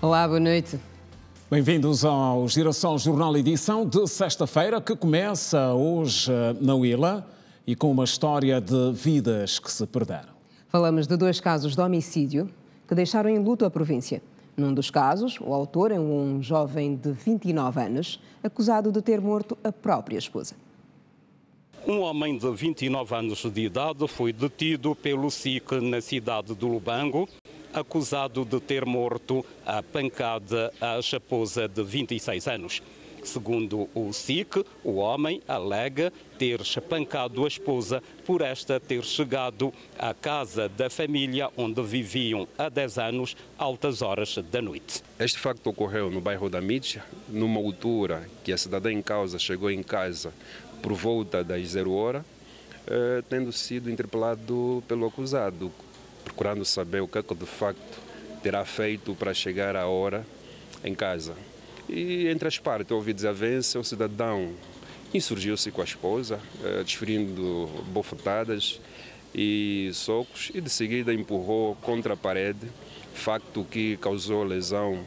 Olá, boa noite. Bem-vindos ao Girassol Jornal edição de sexta-feira, que começa hoje na Huila e com uma história de vidas que se perderam. Falamos de 2 casos de homicídio que deixaram em luto a província. Num dos casos, o autor é um jovem de 29 anos, acusado de ter morto a própria esposa. Um homem de 29 anos de idade foi detido pelo SIC na cidade de Lubango, acusado de ter morto a pancada a esposa de 26 anos. Segundo o SIC, o homem alega ter espancado a esposa por esta ter chegado à casa da família onde viviam há 10 anos, altas horas da noite. Este facto ocorreu no bairro da Mídia, numa altura que a cidadã em causa chegou em casa por volta das 0 horas, tendo sido interpelado pelo acusado, procurando saber o que de facto terá feito para chegar à hora em casa. E entre as partes houve desavença, o cidadão insurgiu-se com a esposa, desferindo bofetadas e socos, e de seguida empurrou contra a parede, facto que causou lesão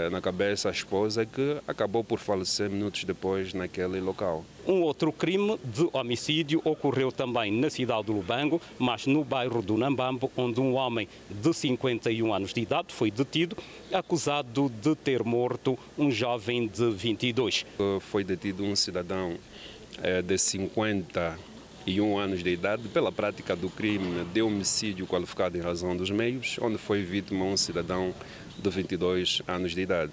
na cabeça à esposa, que acabou por falecer minutos depois naquele local. Um outro crime de homicídio ocorreu também na cidade de Lubango, mas no bairro do Nambambo, onde um homem de 51 anos de idade foi detido, acusado de ter morto um jovem de 22. Foi detido um cidadão de 51 anos de idade pela prática do crime de homicídio qualificado em razão dos meios, onde foi vítima um cidadão de 22 anos de idade.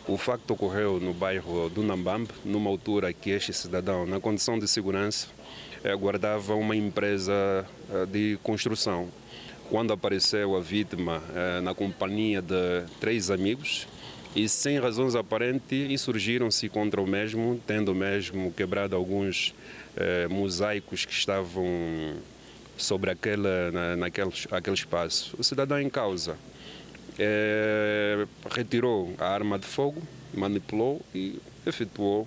O facto ocorreu no bairro do Nambambo, numa altura que este cidadão, na condição de segurança, guardava uma empresa de construção. Quando apareceu a vítima na companhia de 3 amigos e, sem razões aparentes, insurgiram-se contra o mesmo, tendo mesmo quebrado alguns mosaicos que estavam sobre aquele espaço. O cidadão em causa retirou a arma de fogo, manipulou e efetuou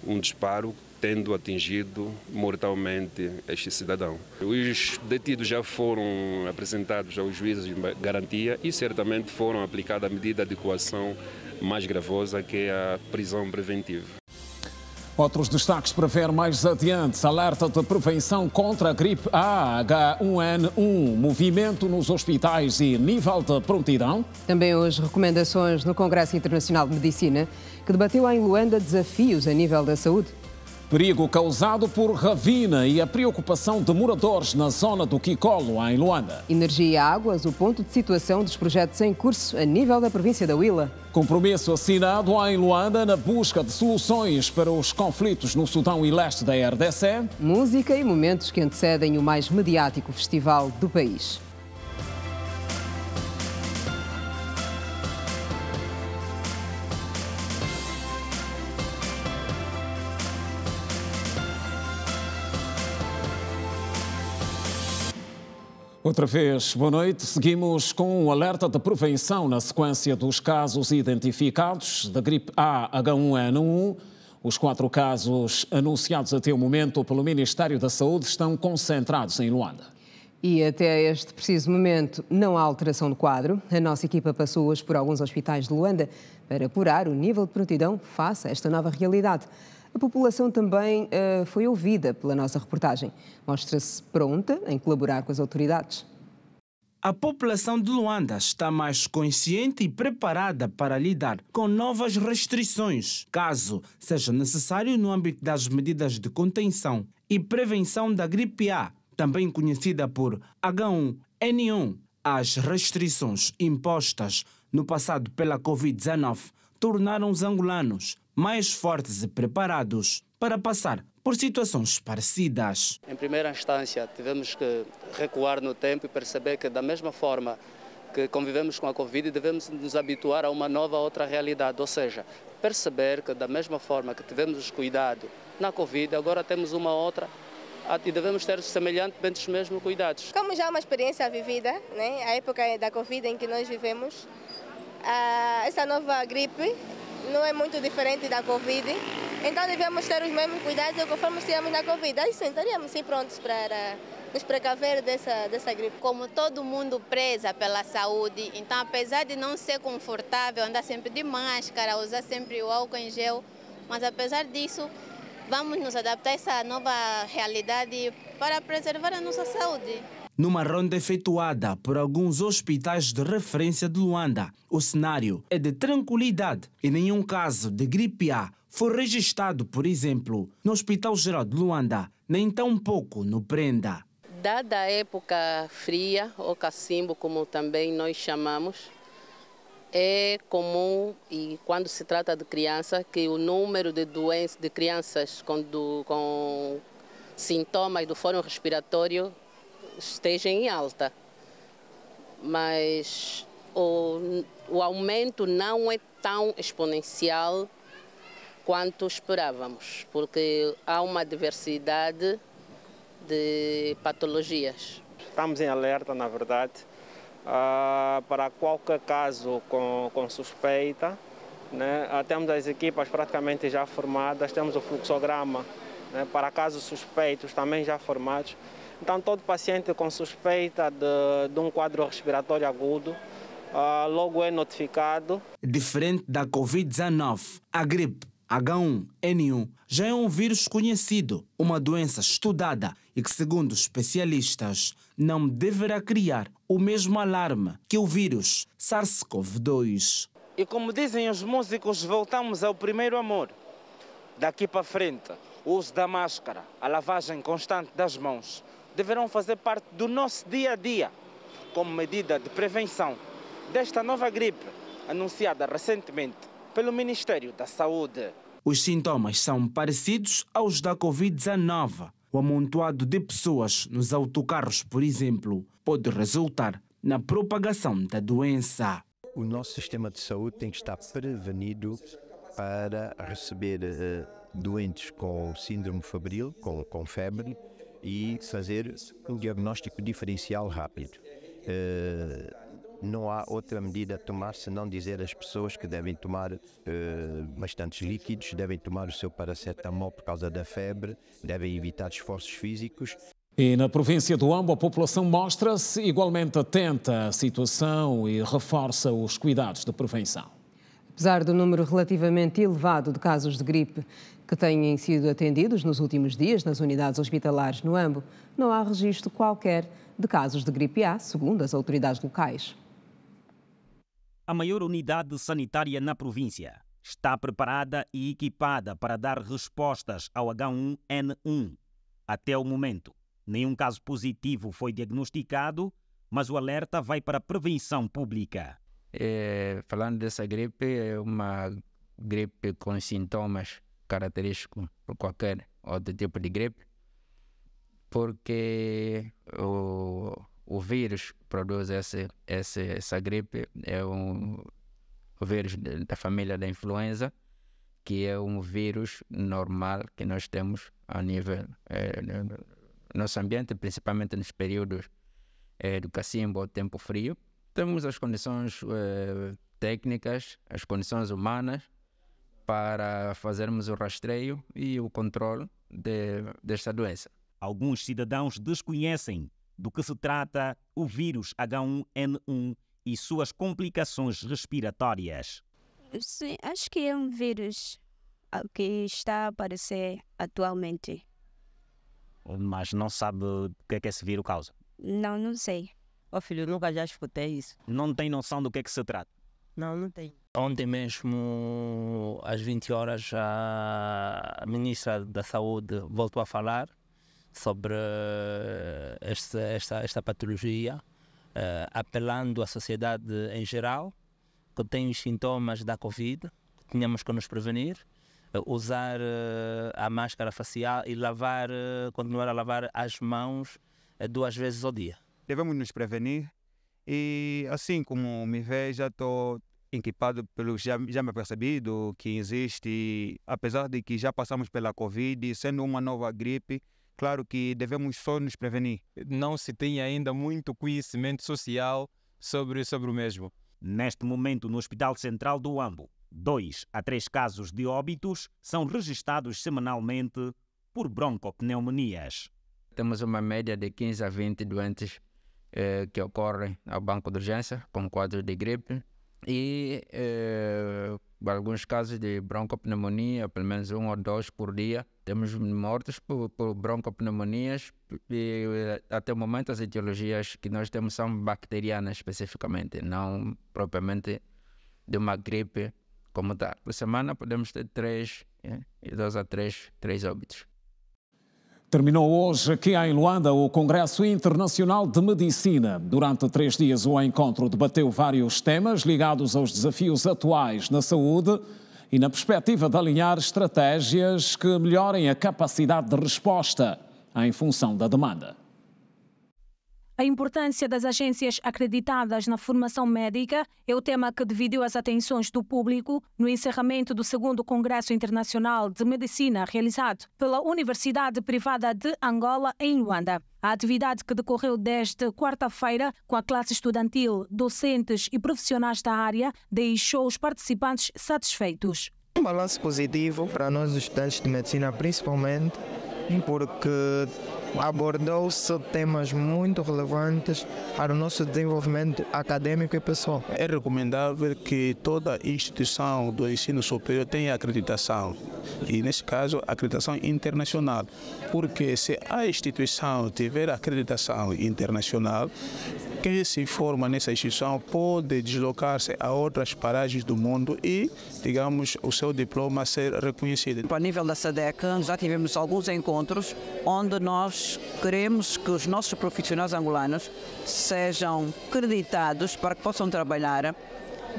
um disparo, tendo atingido mortalmente este cidadão. Os detidos já foram apresentados aos juízes de garantia e certamente foram aplicada a medida de coação mais gravosa, que é a prisão preventiva. Outros destaques para ver mais adiante. Alerta de prevenção contra a gripe A, H1N1, movimento nos hospitais e nível de prontidão. Também hoje recomendações no Congresso Internacional de Medicina, que debateu em Luanda desafios a nível da saúde. Perigo causado por ravina e a preocupação de moradores na zona do Kikolo, em Luanda. Energia e águas, o ponto de situação dos projetos em curso a nível da província da Huila. Compromisso assinado em Luanda na busca de soluções para os conflitos no Sudão e leste da RDC. Música e momentos que antecedem o mais mediático festival do país. Outra vez, boa noite. Seguimos com um alerta de prevenção na sequência dos casos identificados da gripe A H1N1. Os 4 casos anunciados até o momento pelo Ministério da Saúde estão concentrados em Luanda. E até este preciso momento não há alteração do quadro. A nossa equipa passou hoje por alguns hospitais de Luanda para apurar o nível de prontidão face a esta nova realidade. A população também foi ouvida pela nossa reportagem. Mostra-se pronta em colaborar com as autoridades. A população de Luanda está mais consciente e preparada para lidar com novas restrições, caso seja necessário no âmbito das medidas de contenção e prevenção da gripe A, também conhecida por H1N1. As restrições impostas no passado pela Covid-19 tornaram os angolanos mais fortes e preparados para passar por situações parecidas. Em primeira instância, tivemos que recuar no tempo e perceber que, da mesma forma que convivemos com a Covid, devemos nos habituar a uma nova outra realidade, ou seja, perceber que, da mesma forma que tivemos os cuidados na Covid, agora temos uma outra e devemos ter semelhantemente os mesmos cuidados. Como já é uma experiência vivida, né? A época da Covid em que nós vivemos, essa nova gripe não é muito diferente da Covid, então devemos ter os mesmos cuidados conforme estivemos na Covid. Aí sim, estaríamos sim prontos para nos precaver dessa gripe. Como todo mundo preza pela saúde, então apesar de não ser confortável andar sempre de máscara, usar sempre o álcool em gel, mas apesar disso, vamos nos adaptar a essa nova realidade para preservar a nossa saúde. Numa ronda efetuada por alguns hospitais de referência de Luanda, o cenário é de tranquilidade e nenhum caso de gripe A foi registrado, por exemplo, no Hospital Geral de Luanda, nem tampouco no Prenda. Dada a época fria, ou cacimbo, como também nós chamamos, é comum, e quando se trata de criança, que o número de doenças de crianças com sintomas do foro respiratório esteja em alta. Mas o aumento não é tão exponencial quanto esperávamos, porque há uma diversidade de patologias. Estamos em alerta, na verdade, para qualquer caso com suspeita, né? Temos as equipas praticamente já formadas, temos o fluxograma, né, para casos suspeitos também já formados. Então, todo paciente com suspeita de um quadro respiratório agudo logo é notificado. Diferente da Covid-19, a gripe H1N1 já é um vírus conhecido, uma doença estudada e que, segundo os especialistas, não deverá criar o mesmo alarme que o vírus SARS-CoV-2. E como dizem os músicos, voltamos ao primeiro amor. Daqui para frente, o uso da máscara, a lavagem constante das mãos, deverão fazer parte do nosso dia a dia, como medida de prevenção desta nova gripe, anunciada recentemente pelo Ministério da Saúde. Os sintomas são parecidos aos da Covid-19. O amontoado de pessoas nos autocarros, por exemplo, pode resultar na propagação da doença. O nosso sistema de saúde tem que estar prevenido para receber doentes com síndrome febril, com febre, e fazer um diagnóstico diferencial rápido. Não há outra medida a tomar senão dizer às pessoas que devem tomar bastantes líquidos, devem tomar o seu paracetamol por causa da febre, devem evitar esforços físicos. E na província do Ambo, a população mostra-se igualmente atenta à situação e reforça os cuidados de prevenção. Apesar do número relativamente elevado de casos de gripe que têm sido atendidos nos últimos dias nas unidades hospitalares no Ambo, não há registro qualquer de casos de gripe A, segundo as autoridades locais. A maior unidade sanitária na província está preparada e equipada para dar respostas ao H1N1. Até o momento, nenhum caso positivo foi diagnosticado, mas o alerta vai para a prevenção pública. Falando dessa gripe, é uma gripe com sintomas característicos por qualquer outro tipo de gripe, porque o vírus que produz essa gripe é o vírus da família da influenza, que é um vírus normal que nós temos a nível no nosso ambiente, principalmente nos períodos do cacimbo ou tempo frio. Temos as condições técnicas, as condições humanas para fazermos o rastreio e o controle desta doença. Alguns cidadãos desconhecem do que se trata o vírus H1N1 e suas complicações respiratórias. Sim, acho que é um vírus que está a aparecer atualmente. Mas não sabe o que é que esse vírus causa? Não sei. Filho, nunca já escutei isso. Não tem noção do que é que se trata? Não tenho. Ontem mesmo, às 20 horas, a Ministra da Saúde voltou a falar sobre esta patologia, apelando à sociedade em geral, que tem os sintomas da Covid, que tínhamos que nos prevenir, usar a máscara facial e continuar a lavar as mãos 2 vezes ao dia. Devemos nos prevenir e, assim como me vê, já estou equipado, já me percebido que existe, apesar de que já passamos pela Covid, sendo uma nova gripe, claro que devemos só nos prevenir. Não se tem ainda muito conhecimento social sobre o mesmo. Neste momento, no Hospital Central do Ambo, 2 a 3 casos de óbitos são registados semanalmente por broncopneumonias. temos uma média de 15 a 20 doentes que ocorrem ao banco de urgência com quadros de gripe e alguns casos de broncopneumonia, pelo menos 1 ou 2 por dia. Temos mortos por broncopneumonias e até o momento as etiologias que nós temos são bacterianas especificamente, não propriamente de uma gripe como tal. Por semana podemos ter 2 a 3 óbitos. Terminou hoje aqui em Luanda o Congresso Internacional de Medicina. Durante 3 dias o encontro debateu vários temas ligados aos desafios atuais na saúde e na perspectiva de alinhar estratégias que melhorem a capacidade de resposta em função da demanda. A importância das agências acreditadas na formação médica é o tema que dividiu as atenções do público no encerramento do 2º Congresso Internacional de Medicina realizado pela Universidade Privada de Angola, em Luanda. A atividade que decorreu desde quarta-feira com a classe estudantil, docentes e profissionais da área deixou os participantes satisfeitos. Um balanço positivo para nós, estudantes de medicina, principalmente, porque abordou-se temas muito relevantes para o nosso desenvolvimento acadêmico e pessoal. É recomendável que toda instituição do ensino superior tenha acreditação, e nesse caso acreditação internacional, porque se a instituição tiver acreditação internacional, quem se forma nessa instituição pode deslocar-se a outras paragens do mundo e, digamos, o seu diploma ser reconhecido. A nível da SADEC, já tivemos alguns encontros onde nós queremos que os nossos profissionais angolanos sejam creditados para que possam trabalhar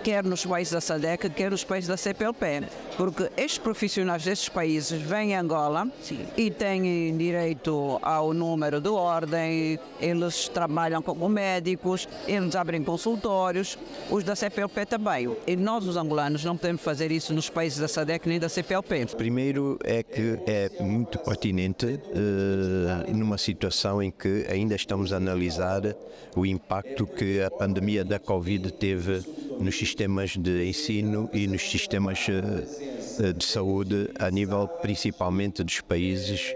quer nos países da SADEC, quer nos países da CPLP, porque estes profissionais destes países vêm a Angola e têm direito ao número de ordem, eles trabalham como médicos, eles abrem consultórios, os da CPLP também. E nós, os angolanos, não podemos fazer isso nos países da SADEC nem da CPLP. Primeiro é que é muito pertinente numa situação em que ainda estamos a analisar o impacto que a pandemia da Covid teve nos sistemas de ensino e nos sistemas de saúde a nível principalmente dos países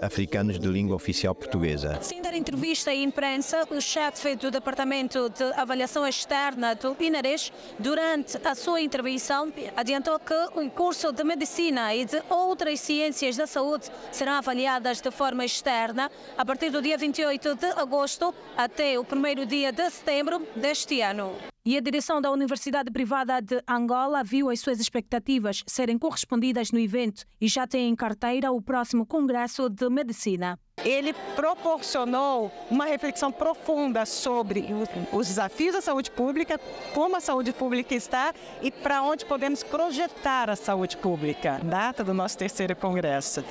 africanos de língua oficial portuguesa. Sem dar entrevista à imprensa, o chefe do Departamento de Avaliação Externa do INARES, durante a sua intervenção, adiantou que o curso de Medicina e de outras ciências da saúde serão avaliadas de forma externa a partir do dia 28 de agosto até o 1º dia de setembro deste ano. E a direção da Universidade Privada de Angola viu as suas expectativas serem correspondidas no evento e já tem em carteira o próximo Congresso de Medicina. Ele proporcionou uma reflexão profunda sobre os desafios da saúde pública, como a saúde pública está e para onde podemos projetar a saúde pública. Data do nosso 3º Congresso.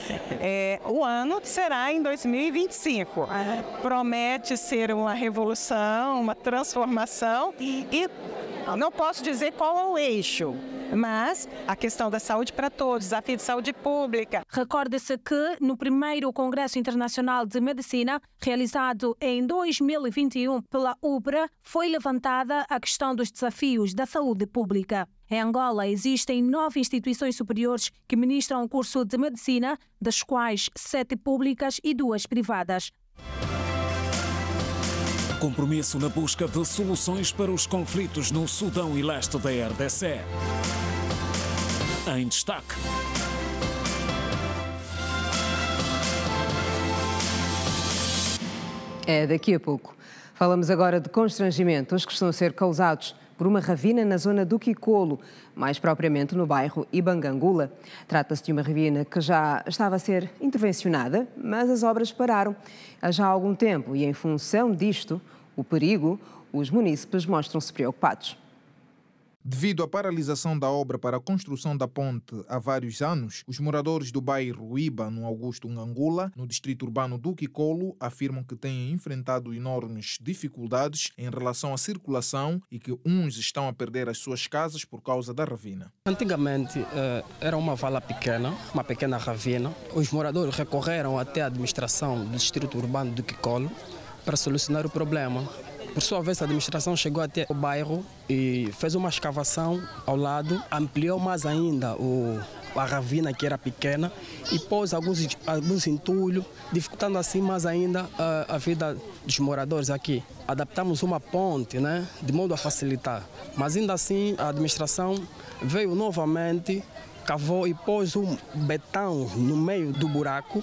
O ano será em 2025. Promete ser uma revolução, uma transformação e não posso dizer qual é o eixo, mas a questão da saúde para todos, desafio de saúde pública. Recorde-se que no 1º Congresso Internacional de Medicina, realizado em 2021 pela UBRA, foi levantada a questão dos desafios da saúde pública. Em Angola existem 9 instituições superiores que ministram o curso de medicina, das quais 7 públicas e 2 privadas. Compromisso na busca de soluções para os conflitos no Sudão e leste da RDC. Em destaque. É daqui a pouco. Falamos agora de constrangimentos que estão a ser causados por uma ravina na zona do Kikolo, mais propriamente no bairro Ibangangula. Trata-se de uma ravina que já estava a ser intervencionada, mas as obras pararam há já algum tempo e, em função disto, o perigo, os munícipes mostram-se preocupados. Devido à paralisação da obra para a construção da ponte há vários anos, os moradores do bairro Iba, no Augusto Ngangula, no distrito urbano do Kikolo, afirmam que têm enfrentado enormes dificuldades em relação à circulação e que uns estão a perder as suas casas por causa da ravina. Antigamente era uma vala pequena, uma pequena ravina. Os moradores recorreram até a administração do distrito urbano do Kikolo para solucionar o problema. Por sua vez, a administração chegou até o bairro e fez uma escavação ao lado, ampliou mais ainda a ravina que era pequena e pôs alguns entulhos, dificultando assim mais ainda a vida dos moradores aqui. Adaptamos uma ponte, né, de modo a facilitar, mas ainda assim a administração veio novamente, cavou e pôs um betão no meio do buraco,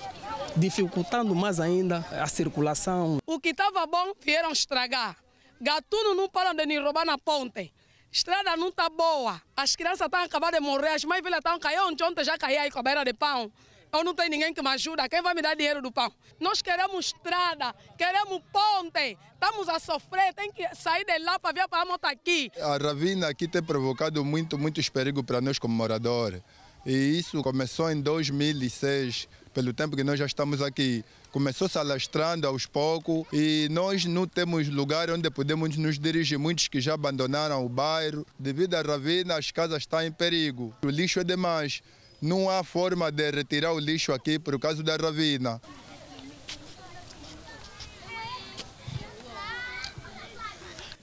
dificultando mais ainda a circulação. O que estava bom vieram estragar. Gatuno não param de nos roubar na ponte. Estrada não está boa. As crianças estão acabando de morrer, as mães velhas estão caindo. Ontem já caí aí com a beira de pão. Eu não tenho ninguém que me ajude. Quem vai me dar dinheiro do pão? Nós queremos estrada, queremos ponte. Estamos a sofrer, tem que sair de lá para vir para a moto aqui. A ravina aqui tem provocado muitos perigos para nós como moradores. E isso começou em 2006, pelo tempo que nós já estamos aqui. Começou se alastrando aos poucos e nós não temos lugar onde podemos nos dirigir. Muitos que já abandonaram o bairro. Devido à ravina, as casas estão em perigo. O lixo é demais. Não há forma de retirar o lixo aqui por causa da ravina.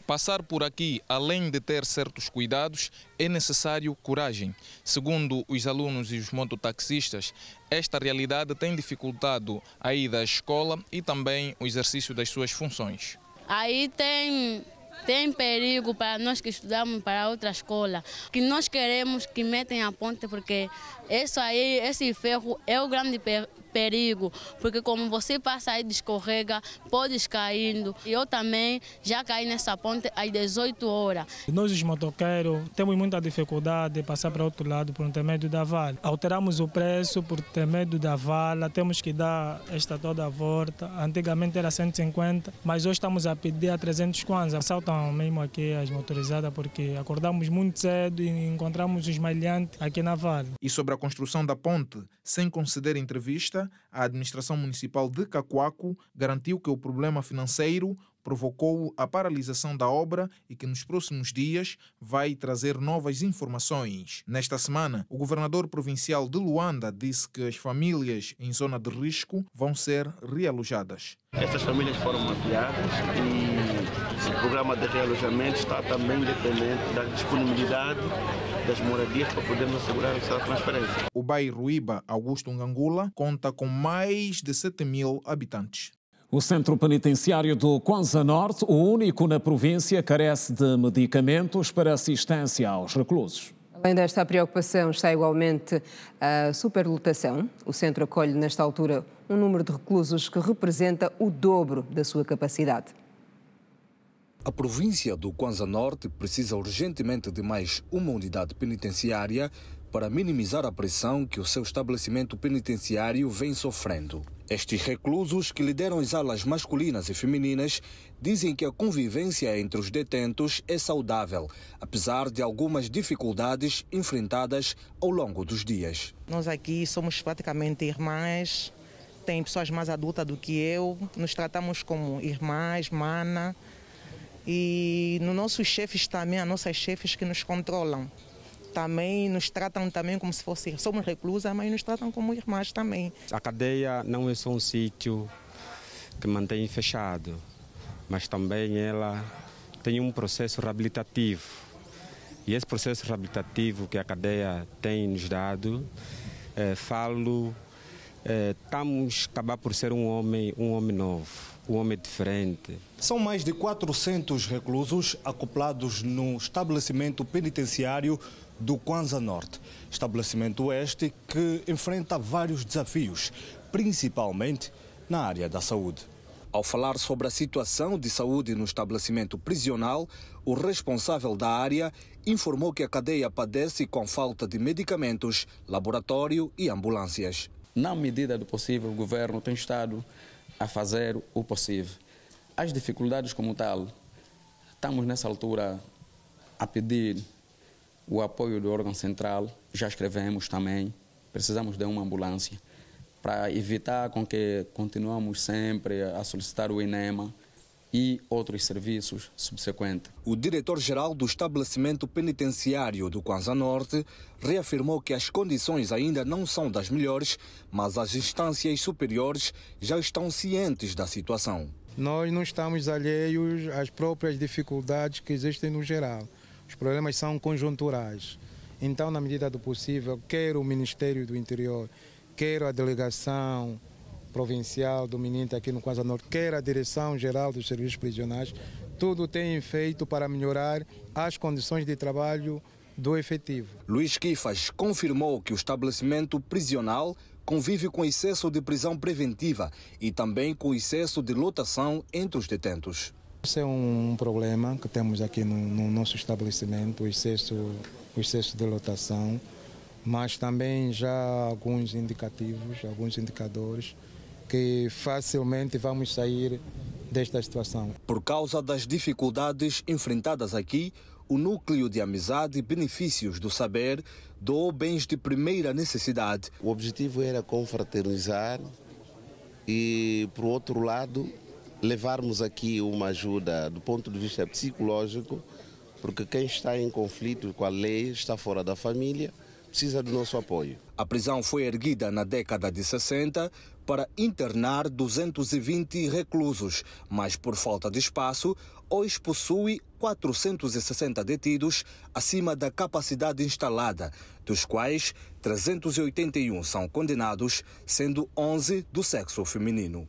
Passar por aqui, além de ter certos cuidados, é necessário coragem. Segundo os alunos e os mototaxistas, esta realidade tem dificultado a ida à escola e também o exercício das suas funções. Aí tem perigo para nós que estudamos para outra escola, que nós queremos que metem a ponte, porque esse ferro é o grande perigo, porque como você passa aí, descorrega, podes caindo. E eu também já caí nessa ponte às 18 horas. Nós, os motoqueiros, temos muita dificuldade de passar para o outro lado por ter medo da vala. Alteramos o preço por ter medo da vala, temos que dar esta toda a volta. Antigamente era 150, mas hoje estamos a pedir a 300 kwanza. Saltam mesmo aqui as motorizadas porque acordamos muito cedo e encontramos os malhantes aqui na vala. E sobre a construção da ponte, sem conceder entrevista, a administração municipal de Cacoaco garantiu que o problema financeiro provocou a paralisação da obra e que nos próximos dias vai trazer novas informações. Nesta semana, o governador provincial de Luanda disse que as famílias em zona de risco vão ser realojadas. Essas famílias foram mapeadas e o programa de realojamento está também dependente da disponibilidade das moradias para podermos assegurar essa transferência. O bairro Ruíba Augusto Ngangula conta com mais de 7.000 habitantes. O Centro Penitenciário do Kwanza Norte, o único na província, carece de medicamentos para assistência aos reclusos. Além desta preocupação, está igualmente a superlotação. O centro acolhe, nesta altura, um número de reclusos que representa o dobro da sua capacidade. A província do Kwanza Norte precisa urgentemente de mais uma unidade penitenciária para minimizar a pressão que o seu estabelecimento penitenciário vem sofrendo. Estes reclusos, que lideram as alas masculinas e femininas, dizem que a convivência entre os detentos é saudável, apesar de algumas dificuldades enfrentadas ao longo dos dias. Nós aqui somos praticamente irmãs, tem pessoas mais adultas do que eu, nos tratamos como irmãs, mana, e nos nossos chefes também, as nossas chefes que nos controlam. Também nos tratam também como se fosse, somos reclusas, mas nos tratam como irmãs também. A cadeia não é só um sítio que mantém fechado, mas também ela tem um processo reabilitativo. E esse processo reabilitativo que a cadeia tem nos dado, estamos a acabar por ser um homem novo, um homem diferente. São mais de 400 reclusos acoplados no estabelecimento penitenciário do Kwanza Norte. Estabelecimento este que enfrenta vários desafios, principalmente na área da saúde. Ao falar sobre a situação de saúde no estabelecimento prisional, o responsável da área informou que a cadeia padece com falta de medicamentos, laboratório e ambulâncias. Na medida do possível, o governo tem estado a fazer o possível. As dificuldades como tal, estamos nessa altura a pedir o apoio do órgão central, já escrevemos também, precisamos de uma ambulância para evitar com que continuamos sempre a solicitar o INEMA e outros serviços subsequentes. O diretor-geral do estabelecimento penitenciário do Kwanza Norte reafirmou que as condições ainda não são das melhores, mas as instâncias superiores já estão cientes da situação. Nós não estamos alheios às próprias dificuldades que existem no geral. Os problemas são conjunturais Então, na medida do possível, quer o Ministério do Interior, quer a delegação provincial do MININT aqui no Kwanza Norte, quer a Direção-Geral dos Serviços Prisionais, tudo tem feito para melhorar as condições de trabalho do efetivo. Luís Quifas confirmou que o estabelecimento prisional convive com excesso de prisão preventiva e também com excesso de lotação entre os detentos. Esse é um problema que temos aqui no nosso estabelecimento, o excesso de lotação, mas também já alguns indicativos, alguns indicadores que facilmente vamos sair desta situação. Por causa das dificuldades enfrentadas aqui, o Núcleo de Amizade e Benefícios do Saber doou bens de primeira necessidade. O objetivo era confraternizar e, por outro lado, levarmos aqui uma ajuda do ponto de vista psicológico, porque quem está em conflito com a lei, está fora da família, precisa do nosso apoio. A prisão foi erguida na década de 60 para internar 220 reclusos, mas por falta de espaço, hoje possui 460 detidos acima da capacidade instalada, dos quais 381 são condenados, sendo 11 do sexo feminino.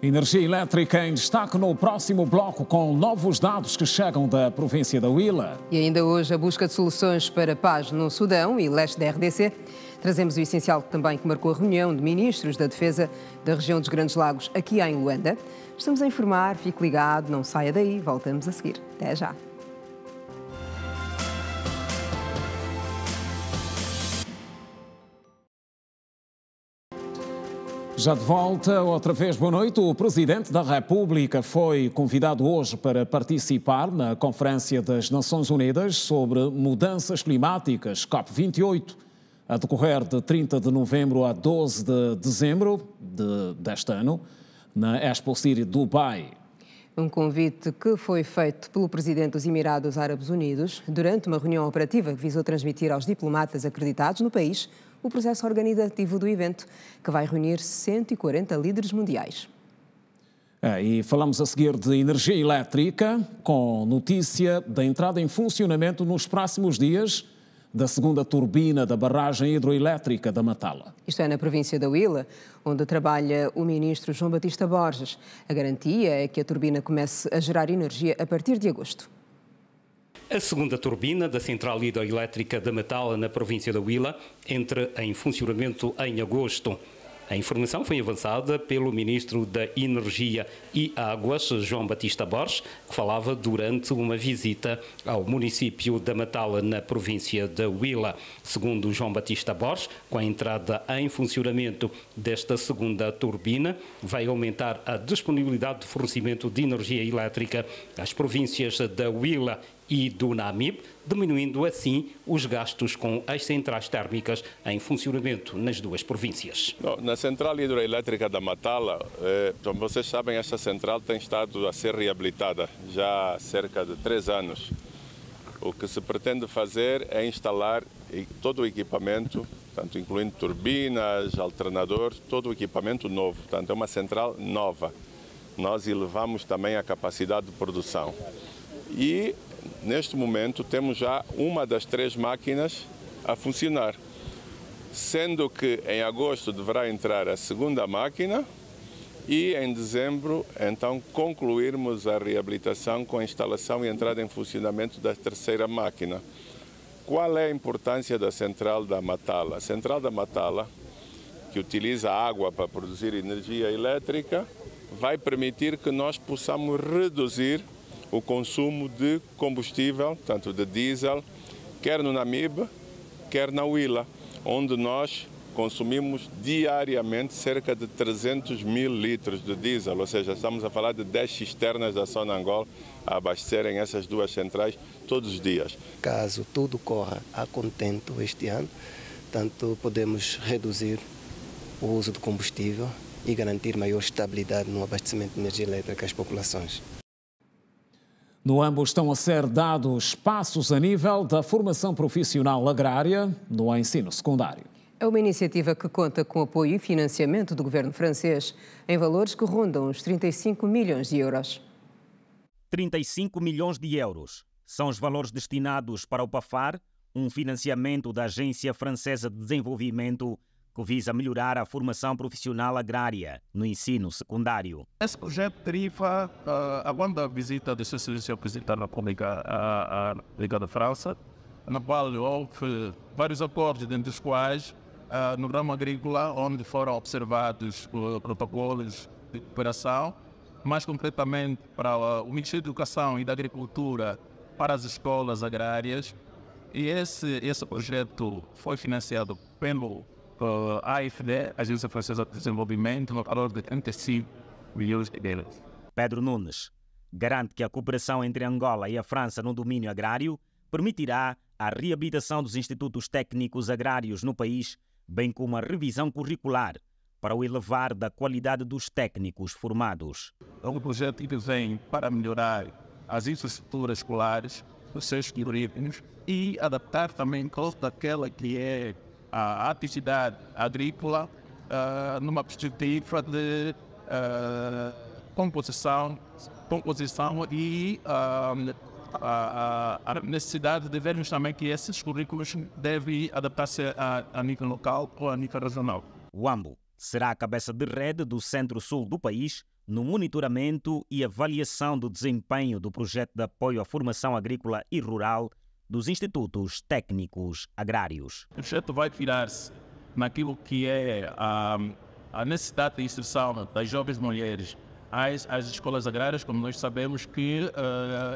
Energia elétrica em destaque no próximo bloco, com novos dados que chegam da província da Huila. E ainda hoje a busca de soluções para a paz no Sudão e leste da RDC. Trazemos o essencial também que marcou a reunião de ministros da Defesa da região dos Grandes Lagos aqui em Luanda. Estamos a informar, fique ligado, não saia daí, voltamos a seguir. Até já. Já de volta, outra vez, boa noite. O Presidente da República foi convidado hoje para participar na Conferência das Nações Unidas sobre Mudanças Climáticas, COP28, a decorrer de 30 de novembro a 12 de dezembro deste ano, na Expo City, Dubai. Um convite que foi feito pelo Presidente dos Emirados Árabes Unidos durante uma reunião operativa que visou transmitir aos diplomatas acreditados no país o processo organizativo do evento, que vai reunir 140 líderes mundiais. E falamos a seguir de energia elétrica, com notícia da entrada em funcionamento nos próximos dias da segunda turbina da barragem hidroelétrica da Matala. Isto é na província da Huila, onde trabalha o ministro João Batista Borges. A garantia é que a turbina comece a gerar energia a partir de agosto. A segunda turbina da central hidroelétrica da Matala, na província da Huila, entra em funcionamento em agosto. A informação foi avançada pelo ministro da Energia e Águas, João Batista Borges, que falava durante uma visita ao município da Matala, na província da Huila. Segundo João Batista Borges, com a entrada em funcionamento desta segunda turbina, vai aumentar a disponibilidade de fornecimento de energia elétrica às províncias da Huila e do Namib, diminuindo assim os gastos com as centrais térmicas em funcionamento nas duas províncias. Na central hidroelétrica da Matala, como vocês sabem, esta central tem estado a ser reabilitada já há cerca de 3 anos. O que se pretende fazer é instalar todo o equipamento, tanto incluindo turbinas, alternadores, todo o equipamento novo. Portanto, é uma central nova. Nós elevamos também a capacidade de produção. E neste momento temos já uma das 3 máquinas a funcionar, sendo que em agosto deverá entrar a segunda máquina e em dezembro então concluirmos a reabilitação com a instalação e entrada em funcionamento da 3ª máquina. Qual é a importância da central da Matala? A central da Matala, que utiliza água para produzir energia elétrica, vai permitir que nós possamos reduzir o consumo de combustível, tanto de diesel, quer no Namib, quer na Huila, onde nós consumimos diariamente cerca de 300 mil litros de diesel, ou seja, estamos a falar de 10 cisternas da Sonangol a abastecerem essas 2 centrais todos os dias. Caso tudo corra a contento este ano, tanto podemos reduzir o uso de combustível e garantir maior estabilidade no abastecimento de energia elétrica às populações. No âmbito estão a ser dados passos a nível da formação profissional agrária no ensino secundário. É uma iniciativa que conta com apoio e financiamento do governo francês em valores que rondam os 35 milhões de euros. 35 milhões de euros são os valores destinados para o PAFAR, um financiamento da Agência Francesa de Desenvolvimento que visa melhorar a formação profissional agrária no ensino secundário. Esse projeto deriva a visita do seu Excelência Presidente da República à Liga da França, na qual houve vários acordos, dentre os quais no ramo agrícola, onde foram observados protocolos de cooperação, mais concretamente para o Ministério da Educação e da Agricultura para as escolas agrárias. E esse projeto foi financiado pelo AFD, Agência Francesa de Desenvolvimento, no valor de 35 milhões de euros. Pedro Nunes garante que a cooperação entre Angola e a França no domínio agrário permitirá a reabilitação dos institutos técnicos agrários no país, bem como a revisão curricular para o elevar da qualidade dos técnicos formados. É um projeto que vem para melhorar as infraestruturas escolares, os seus currículos e adaptar também toda aquela que é a atividade agrícola numa perspectiva de composição e a necessidade de vermos também que esses currículos devem adaptar-se a nível local ou a nível regional. Huambo será a cabeça de rede do centro-sul do país no monitoramento e avaliação do desempenho do projeto de apoio à formação agrícola e rural dos institutos técnicos agrários. O projeto vai virar-se naquilo que é a necessidade de inserção das jovens mulheres às escolas agrárias, como nós sabemos que,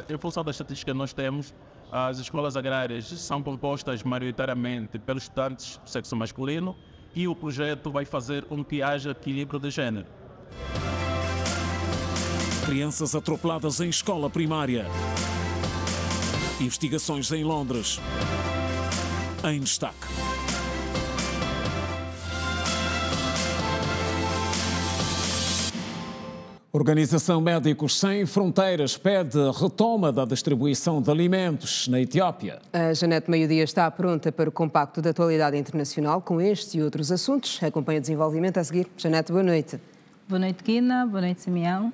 em função da estatística que nós temos, as escolas agrárias são compostas maioritariamente pelos estudantes do sexo masculino e o projeto vai fazer com que haja equilíbrio de género. Crianças atropeladas em escola primária. Investigações em Londres. Em destaque. Organização Médicos Sem Fronteiras pede retoma da distribuição de alimentos na Etiópia. A Janete Meio-Dia está pronta para o compacto de atualidade internacional com estes e outros assuntos. Acompanha o desenvolvimento a seguir. Janete, boa noite. Boa noite, Guina. Boa noite, Simeão.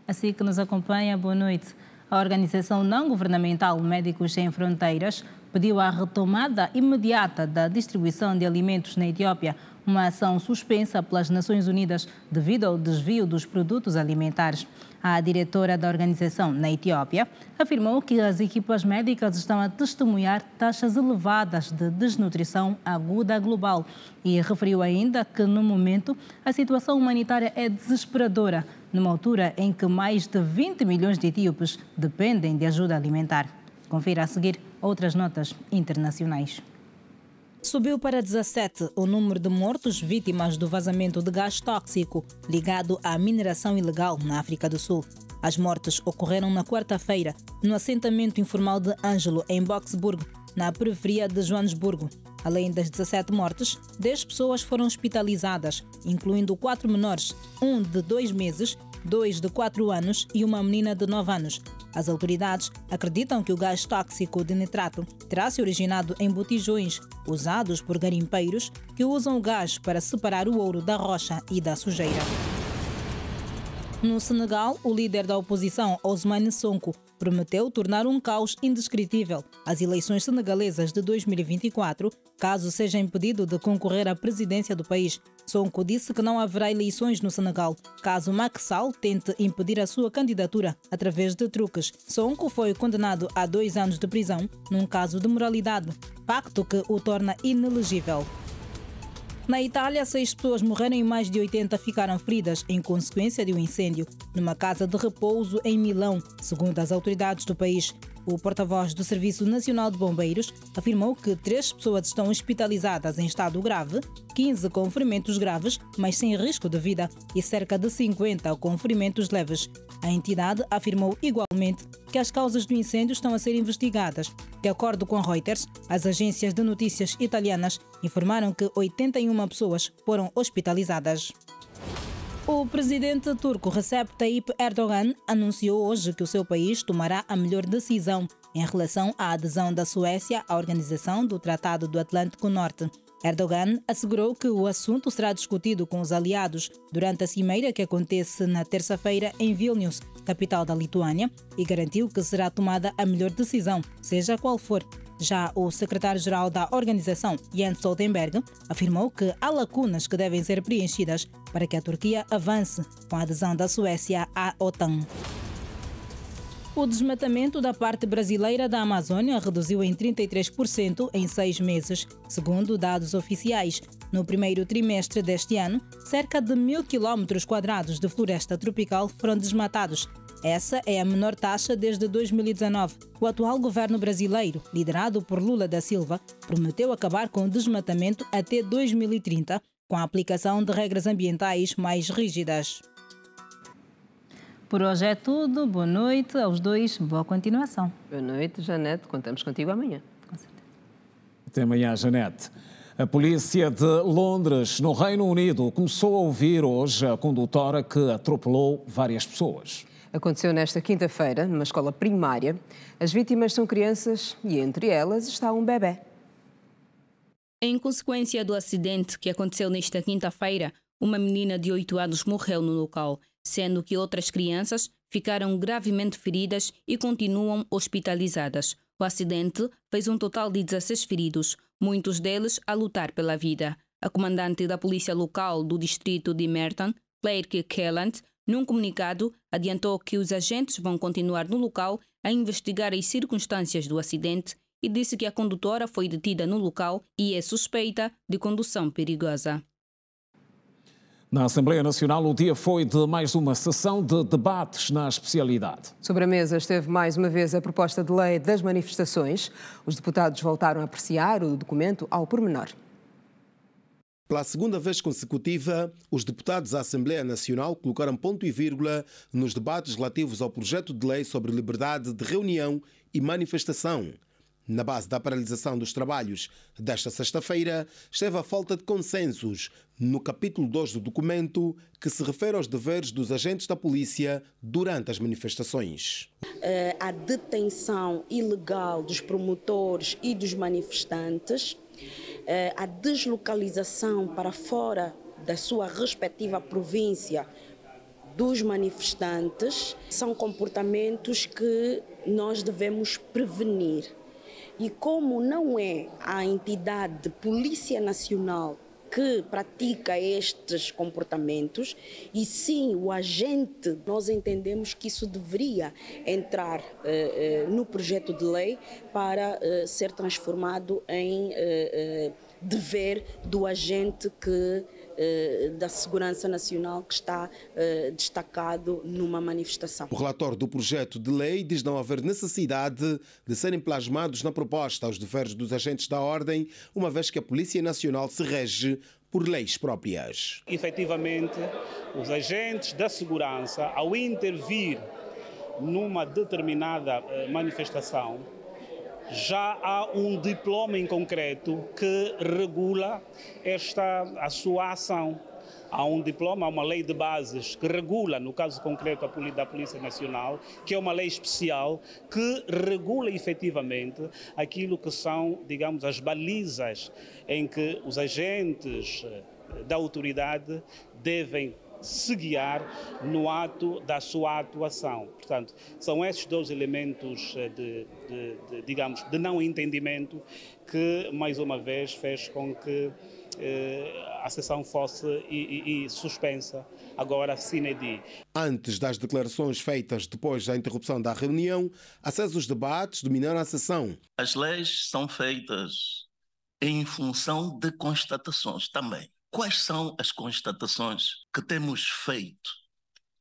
Assim que nos acompanha, boa noite. A organização não-governamental Médicos Sem Fronteiras pediu a retomada imediata da distribuição de alimentos na Etiópia, uma ação suspensa pelas Nações Unidas devido ao desvio dos produtos alimentares. A diretora da organização na Etiópia afirmou que as equipas médicas estão a testemunhar taxas elevadas de desnutrição aguda global e referiu ainda que, no momento, a situação humanitária é desesperadora, numa altura em que mais de 20 milhões de etíopes dependem de ajuda alimentar. Confira a seguir outras notas internacionais. Subiu para 17 o número de mortos vítimas do vazamento de gás tóxico ligado à mineração ilegal na África do Sul. As mortes ocorreram na quarta-feira no assentamento informal de Ângelo, em Boksburg, na periferia de Joanesburgo. Além das 17 mortes, 10 pessoas foram hospitalizadas, incluindo 4 menores, um de 2 meses, 2 de 4 anos e uma menina de 9 anos. As autoridades acreditam que o gás tóxico de nitrato terá se originado em botijões usados por garimpeiros que usam o gás para separar o ouro da rocha e da sujeira. No Senegal, o líder da oposição, Ousmane Sonko, prometeu tornar um caos indescritível as eleições senegalesas de 2024, caso seja impedido de concorrer à presidência do país. Sonko disse que não haverá eleições no Senegal, caso Macky Sall tente impedir a sua candidatura através de truques. Sonko foi condenado a 2 anos de prisão num caso de moralidade, pacto que o torna inelegível. Na Itália, 6 pessoas morreram e mais de 80 ficaram feridas em consequência de um incêndio numa casa de repouso em Milão, segundo as autoridades do país. O porta-voz do Serviço Nacional de Bombeiros afirmou que 3 pessoas estão hospitalizadas em estado grave, 15 com ferimentos graves, mas sem risco de vida, e cerca de 50 com ferimentos leves. A entidade afirmou igualmente que as causas do incêndio estão a ser investigadas. De acordo com Reuters, as agências de notícias italianas informaram que 81 pessoas foram hospitalizadas. O presidente turco Recep Tayyip Erdogan anunciou hoje que o seu país tomará a melhor decisão em relação à adesão da Suécia à Organização do Tratado do Atlântico Norte. Erdogan assegurou que o assunto será discutido com os aliados durante a cimeira que acontece na terça-feira em Vilnius, capital da Lituânia, e garantiu que será tomada a melhor decisão, seja qual for. Já o secretário-geral da organização, Jens Stoltenberg, afirmou que há lacunas que devem ser preenchidas para que a Turquia avance com a adesão da Suécia à OTAN. O desmatamento da parte brasileira da Amazônia reduziu em 33% em 6 meses, segundo dados oficiais. No primeiro trimestre deste ano, cerca de 1.000 km² de floresta tropical foram desmatados. Essa é a menor taxa desde 2019. O atual governo brasileiro, liderado por Lula da Silva, prometeu acabar com o desmatamento até 2030, com a aplicação de regras ambientais mais rígidas. Por hoje é tudo. Boa noite aos dois. Boa continuação. Boa noite, Janete. Contamos contigo amanhã. Até amanhã, Janete. A polícia de Londres, no Reino Unido, começou a ouvir hoje a condutora que atropelou várias pessoas. Aconteceu nesta quinta-feira, numa escola primária. As vítimas são crianças e entre elas está um bebê. Em consequência do acidente que aconteceu nesta quinta-feira, uma menina de 8 anos morreu no local, sendo que outras crianças ficaram gravemente feridas e continuam hospitalizadas. O acidente fez um total de 16 feridos, muitos deles a lutar pela vida. A comandante da polícia local do distrito de Merton, Claire Kelland, num comunicado, adiantou que os agentes vão continuar no local a investigar as circunstâncias do acidente e disse que a condutora foi detida no local e é suspeita de condução perigosa. Na Assembleia Nacional, o dia foi de mais uma sessão de debates na especialidade. Sobre a mesa esteve mais uma vez a proposta de lei das manifestações. Os deputados voltaram a apreciar o documento ao pormenor. Pela segunda vez consecutiva, os deputados da Assembleia Nacional colocaram ponto e vírgula nos debates relativos ao projeto de lei sobre liberdade de reunião e manifestação. Na base da paralisação dos trabalhos desta sexta-feira, esteve a falta de consensos no capítulo 2 do documento, que se refere aos deveres dos agentes da polícia durante as manifestações. A detenção ilegal dos promotores e dos manifestantes, a deslocalização para fora da sua respectiva província dos manifestantes, são comportamentos que nós devemos prevenir. E como não é a entidade de Polícia Nacional que pratica estes comportamentos, e sim o agente, nós entendemos que isso deveria entrar no projeto de lei para ser transformado em dever do agente da Segurança Nacional que está destacado numa manifestação. O relator do projeto de lei diz não haver necessidade de serem plasmados na proposta os deveres dos agentes da ordem, uma vez que a Polícia Nacional se rege por leis próprias. Efetivamente, os agentes da segurança, ao intervir numa determinada manifestação, já há um diploma em concreto que regula a sua ação. Há um diploma, há uma lei de bases que regula, no caso concreto da Polícia Nacional, que é uma lei especial que regula efetivamente aquilo que são, digamos, as balizas em que os agentes da autoridade devem se guiar no ato da sua atuação. Portanto, são esses dois elementos de não entendimento que, mais uma vez, fez com que a sessão fosse suspensa, agora sine die. Antes das declarações feitas depois da interrupção da reunião, acesos os debates dominaram a sessão. As leis são feitas em função de constatações também. Quais são as constatações que temos feito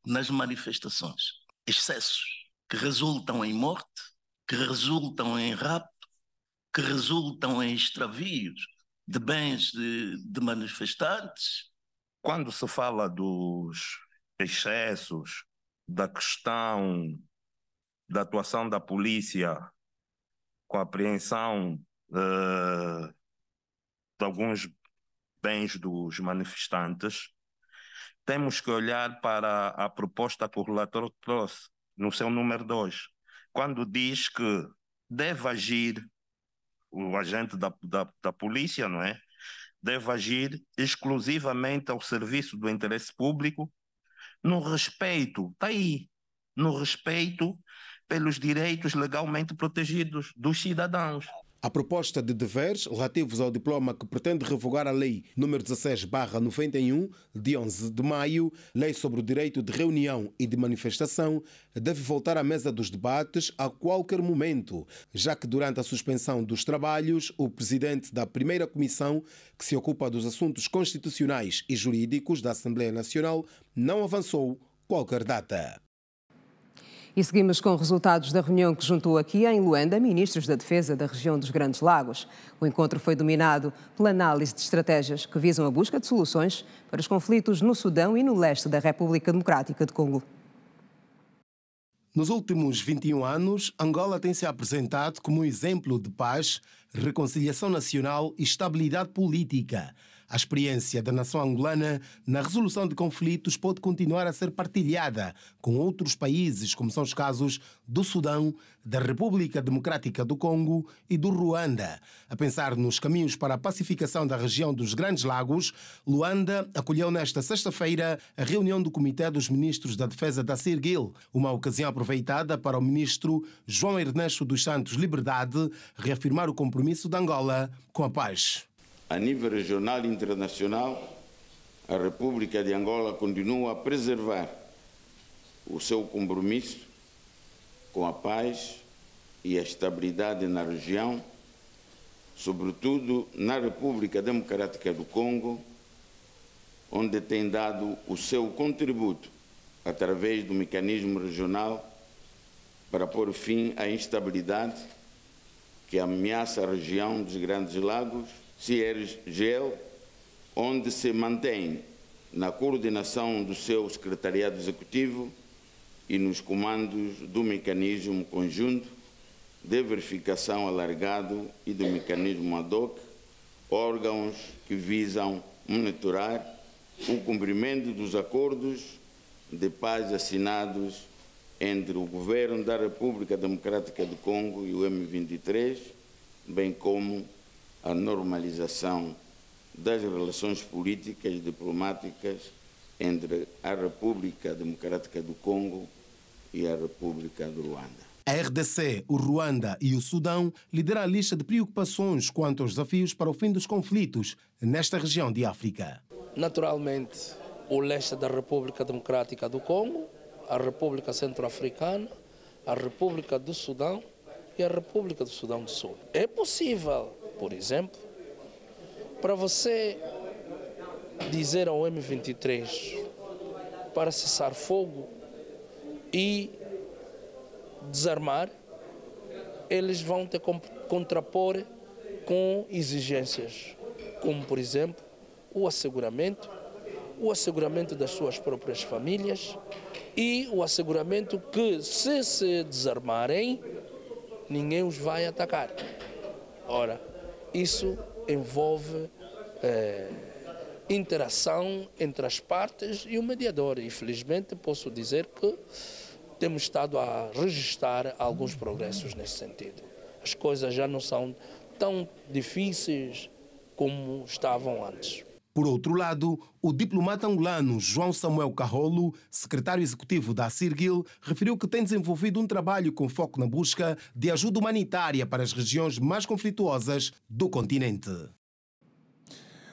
nas manifestações? Excessos que resultam em morte, que resultam em rapto, que resultam em extravios de bens de manifestantes. Quando se fala dos excessos, da questão da atuação da polícia com a apreensão de alguns bens dos manifestantes, temos que olhar para a proposta que o relator trouxe no seu número 2, quando diz que deve agir o agente da polícia, não é? Deve agir exclusivamente ao serviço do interesse público, no respeito, está aí, no respeito pelos direitos legalmente protegidos dos cidadãos. A proposta de deveres relativos ao diploma que pretende revogar a Lei nº 16/91, de 11 de maio, Lei sobre o Direito de Reunião e de Manifestação, deve voltar à mesa dos debates a qualquer momento, já que durante a suspensão dos trabalhos, o presidente da primeira comissão, que se ocupa dos assuntos constitucionais e jurídicos da Assembleia Nacional, não avançou qualquer data. E seguimos com resultados da reunião que juntou aqui em Luanda ministros da Defesa da região dos Grandes Lagos. O encontro foi dominado pela análise de estratégias que visam a busca de soluções para os conflitos no Sudão e no leste da República Democrática de Congo. Nos últimos 21 anos, Angola tem se apresentado como um exemplo de paz, reconciliação nacional e estabilidade política. A experiência da nação angolana na resolução de conflitos pode continuar a ser partilhada com outros países, como são os casos do Sudão, da República Democrática do Congo e do Ruanda. A pensar nos caminhos para a pacificação da região dos Grandes Lagos, Luanda acolheu nesta sexta-feira a reunião do Comitê dos Ministros da Defesa da CIRGIL, uma ocasião aproveitada para o ministro João Ernesto dos Santos Liberdade reafirmar o compromisso de Angola com a paz. A nível regional e internacional, a República de Angola continua a preservar o seu compromisso com a paz e a estabilidade na região, sobretudo na República Democrática do Congo, onde tem dado o seu contributo através do mecanismo regional para pôr fim à instabilidade que ameaça a região dos Grandes Lagos, CIRGL, onde se mantém na coordenação do seu secretariado executivo e nos comandos do mecanismo conjunto de verificação alargado e do mecanismo ad hoc, órgãos que visam monitorar o cumprimento dos acordos de paz assinados entre o governo da República Democrática do Congo e o M23, bem como a normalização das relações políticas e diplomáticas entre a República Democrática do Congo e a República do Ruanda. A RDC, o Ruanda e o Sudão lideram a lista de preocupações quanto aos desafios para o fim dos conflitos nesta região de África. Naturalmente, o leste da República Democrática do Congo, a República Centro-Africana, a República do Sudão e a República do Sudão do Sul. É possível, por exemplo, para você dizer ao M23 para cessar fogo e desarmar, eles vão ter que contrapor com exigências, como, por exemplo, o asseguramento das suas próprias famílias e o asseguramento que, se desarmarem, ninguém os vai atacar. Ora, isso envolve interação entre as partes e o mediador. E, felizmente, posso dizer que temos estado a registrar alguns progressos nesse sentido. As coisas já não são tão difíceis como estavam antes. Por outro lado, o diplomata angolano João Samuel Carrolo, secretário executivo da CIRGIL, referiu que tem desenvolvido um trabalho com foco na busca de ajuda humanitária para as regiões mais conflituosas do continente.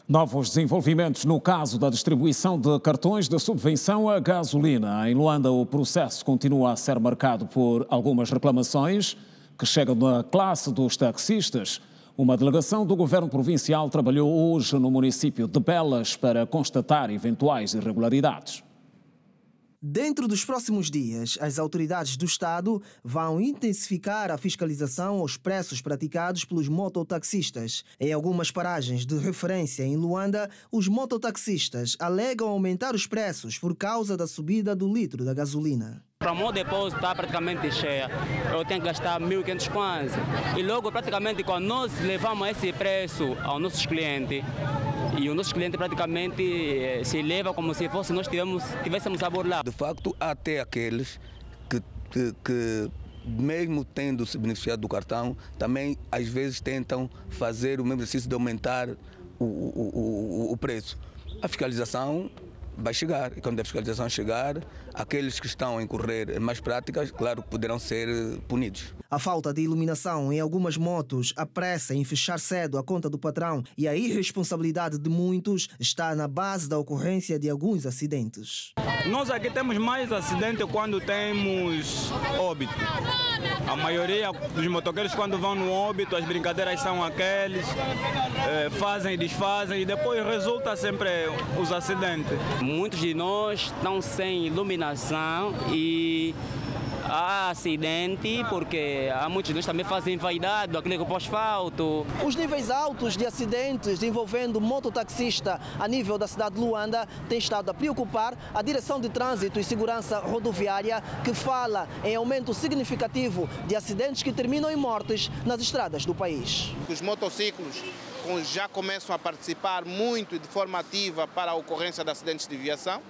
Novos desenvolvimentos no caso da distribuição de cartões de subvenção à gasolina. Em Luanda, o processo continua a ser marcado por algumas reclamações que chegam da classe dos taxistas. Uma delegação do governo provincial trabalhou hoje no município de Belas para constatar eventuais irregularidades. Dentro dos próximos dias, as autoridades do Estado vão intensificar a fiscalização aos preços praticados pelos mototaxistas. Em algumas paragens de referência em Luanda, os mototaxistas alegam aumentar os preços por causa da subida do litro da gasolina. Para o meu depósito está praticamente cheio, eu tenho que gastar 1.500 kwanza. E logo, praticamente, quando nós levamos esse preço aos nossos clientes, e o nosso cliente praticamente se leva como se fosse nós tivéssemos a burlar. De facto, há até aqueles que mesmo tendo se beneficiado do cartão, também às vezes tentam fazer o mesmo exercício de aumentar o preço. A fiscalização vai chegar. E quando a fiscalização chegar, aqueles que estão a incorrer em más práticas, claro, poderão ser punidos. A falta de iluminação em algumas motos, a pressa em fechar cedo a conta do patrão e a irresponsabilidade de muitos está na base da ocorrência de alguns acidentes. Nós aqui temos mais acidentes quando temos óbito. A maioria dos motoqueiros, quando vão no óbito, as brincadeiras são aqueles, fazem e desfazem e depois resulta sempre os acidentes. Muitos de nós estão sem iluminação e há acidente porque há muitos de nós também fazem vaidade do acrílico para o asfalto. Os níveis altos de acidentes envolvendo mototaxista a nível da cidade de Luanda têm estado a preocupar a Direção de Trânsito e Segurança Rodoviária, que fala em aumento significativo de acidentes que terminam em mortes nas estradas do país. Os motociclos já começam a participar muito de forma ativa para a ocorrência de acidentes de viação.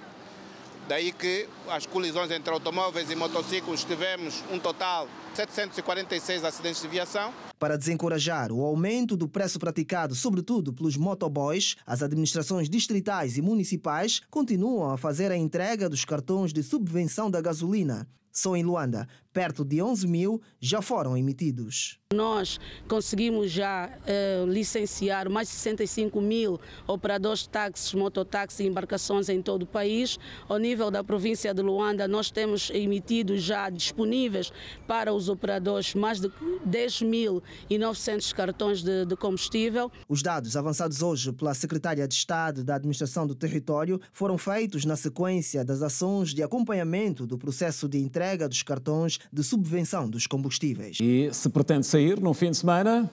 Daí que as colisões entre automóveis e motociclos tivemos um total de 746 acidentes de viação. Para desencorajar o aumento do preço praticado, sobretudo pelos motoboys, as administrações distritais e municipais continuam a fazer a entrega dos cartões de subvenção da gasolina. Só em Luanda, perto de 11 mil já foram emitidos. Nós conseguimos já licenciar mais de 65 mil operadores de táxis, mototáxis e embarcações em todo o país. Ao nível da província de Luanda, nós temos emitido já disponíveis para os operadores mais de 10.900 cartões de combustível. Os dados avançados hoje pela Secretária de Estado da Administração do Território foram feitos na sequência das ações de acompanhamento do processo de entrega dos cartões de subvenção dos combustíveis. E se pretende sair no fim de semana,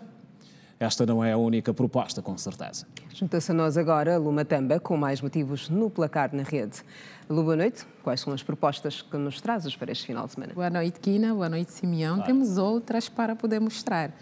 esta não é a única proposta, com certeza. Junta-se a nós agora Lu Matamba, com mais motivos no placar na rede. Lu, boa noite. Quais são as propostas que nos trazes para este final de semana? Boa noite, Quina. Boa noite, Simeão. Temos outras para poder mostrar.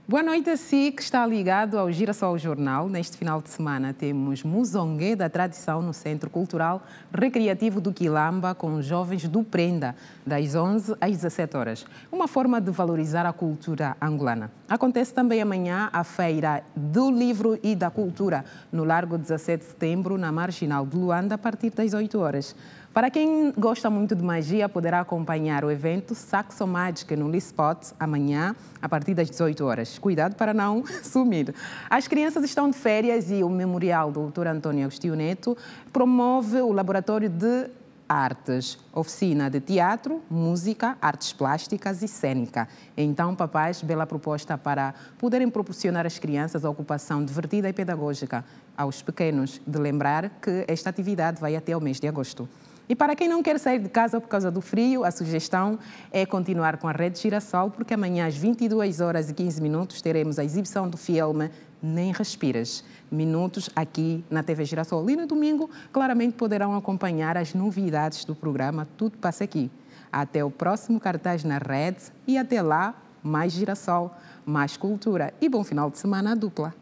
Boa noite a si que está ligado ao Girassol Jornal. Neste final de semana temos Muzongue da Tradição no Centro Cultural Recreativo do Quilamba com os jovens do Prenda, das 11 às 17 horas. Uma forma de valorizar a cultura angolana. Acontece também amanhã a Feira do Livro e da Cultura no Largo 17 de Setembro, na Marginal de Luanda, a partir das 8 horas. Para quem gosta muito de magia, poderá acompanhar o evento Saxo Magic no Lispot amanhã, a partir das 18 horas. Cuidado para não sumir. As crianças estão de férias e o Memorial do Dr. António Agostinho Neto promove o Laboratório de Artes, oficina de teatro, música, artes plásticas e cênica. Então, papais, bela proposta para poderem proporcionar às crianças a ocupação divertida e pedagógica. Aos pequenos, de lembrar que esta atividade vai até o mês de agosto. E para quem não quer sair de casa por causa do frio, a sugestão é continuar com a Rede Girassol, porque amanhã às 22h15 teremos a exibição do filme Nem Respiras. Minutos aqui na TV Girassol. E no domingo, claramente poderão acompanhar as novidades do programa Tudo Passa Aqui. Até o próximo cartaz na rede e até lá, mais Girassol, mais cultura e bom final de semana à dupla.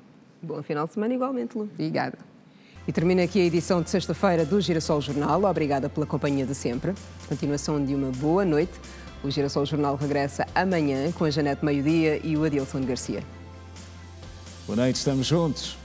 Bom final de semana igualmente, Lu. Obrigada. E termina aqui a edição de sexta-feira do Girassol Jornal. Obrigada pela companhia de sempre. Continuação de uma boa noite. O Girassol Jornal regressa amanhã com a Janete Meio-Dia e o Adilson Garcia. Boa noite, estamos juntos.